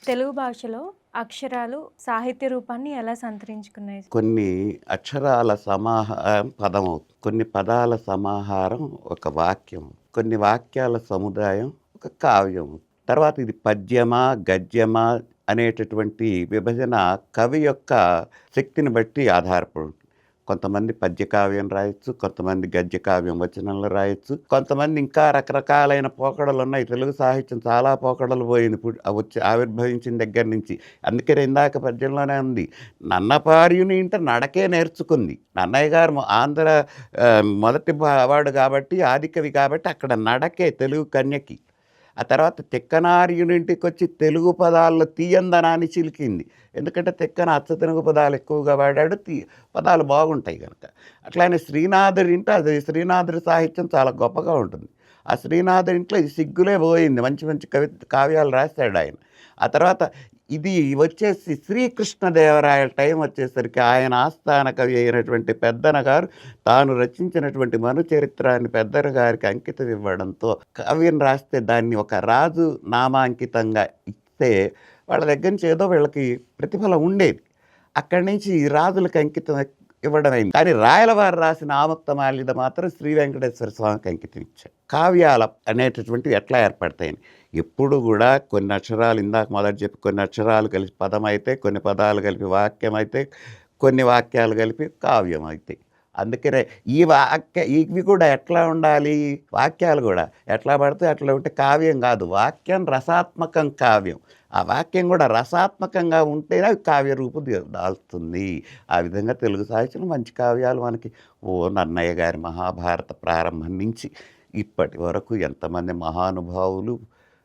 తెలుగు భాషలో అక్షరాలు సాహిత్య రూపాన్ని ఎలా సంతరించుకున్నాయి? కొన్ని అక్షరాల సమాహారం పదం అవుతుంది. కొన్ని పదాల సమాహారం ఒక వాక్యం. కొన్ని వాక్యాల సముదాయం ఒక కావ్యం. తర్వాత ఇది పద్యమా, గద్యమా అనేటటువంటి విభజన కవి యొక్క శక్తిని బట్టి ఆధారపడి ఉంటుంది. కొంతమంది పద్యకావ్యం రాయొచ్చు, కొంతమంది గద్యకావ్యం వచనంలో రాయొచ్చు, కొంతమంది ఇంకా రకరకాలైన పోకడలు ఉన్నాయి. తెలుగు సాహిత్యం చాలా పోకడలు పోయింది ఇప్పుడు వచ్చి ఆవిర్భవించిన దగ్గర నుంచి. అందుకనే ఇందాక పద్యంలోనే ఉంది, నన్నపార్యుని ఇంట నడకే నేర్చుకుంది. నన్నయ్య గారు ఆంధ్ర మొదటి వాడు కాబట్టి, ఆదికవి కాబట్టి అక్కడ నడకే తెలుగు కన్యకి. ఆ తర్వాత తిక్కనార్యునింటికి వచ్చి తెలుగు పదాల్లో తీయందనాన్ని చిలికింది. ఎందుకంటే తిక్కన అచ్చ తెలుగు పదాలు ఎక్కువగా వాడాడు, పదాలు బాగుంటాయి కనుక. అట్లానే శ్రీనాథుడి ఇంట్లో అది శ్రీనాథుడి సాహిత్యం చాలా గొప్పగా ఉంటుంది. ఆ శ్రీనాథుడి ఇంట్లో ఇది సిగ్గులే పోయింది, మంచి మంచి కావ్యాలు రాశాడు ఆయన. ఆ తర్వాత ఇది వచ్చేసి శ్రీకృష్ణదేవరాయల టైం వచ్చేసరికి ఆయన ఆస్థాన కవి అయినటువంటి పెద్దన గారు తాను రచించినటువంటి మను చరిత్రాన్ని పెద్దన గారికి అంకితం ఇవ్వడంతో కవిని రాస్తే దాన్ని ఒక రాజు నామాంకితంగా ఇస్తే వాళ్ళ దగ్గర నుంచి ఏదో వీళ్ళకి ప్రతిఫలం ఉండేది. అక్కడి నుంచి ఈ రాజులకు అంకితం ఇవ్వడం అయింది. కానీ రాయలవారు రాసిన ఆముక్తమాల్యద మాత్రం శ్రీ వెంకటేశ్వర స్వామికి అంకితం ఇచ్చారు. కావ్యాల అనేటటువంటివి ఎట్లా ఏర్పడతాయని ఎప్పుడు కూడా కొన్ని అక్షరాలు ఇందాక మొదటి చెప్పి కొన్ని అక్షరాలు కలిపి పదం అయితే, కొన్ని పదాలు కలిపి వాక్యం అయితే, కొన్ని వాక్యాలు కలిపి కావ్యం అవుతాయి. అందుకనే ఇవి కూడా ఎట్లా ఉండాలి, వాక్యాలు కూడా ఎట్లా పడితే అట్లా ఉంటే కావ్యం కాదు. వాక్యం రసాత్మకం కావ్యం. ఆ వాక్యం కూడా రసాత్మకంగా ఉంటేనే అవి కావ్య రూపు దాల్స్తుంది. ఆ విధంగా తెలుగు సాహిత్యంలో మంచి కావ్యాలు మనకి నన్నయ్య గారి మహాభారత ప్రారంభం నుంచి ఇప్పటి వరకు ఎంతమంది మహానుభావులు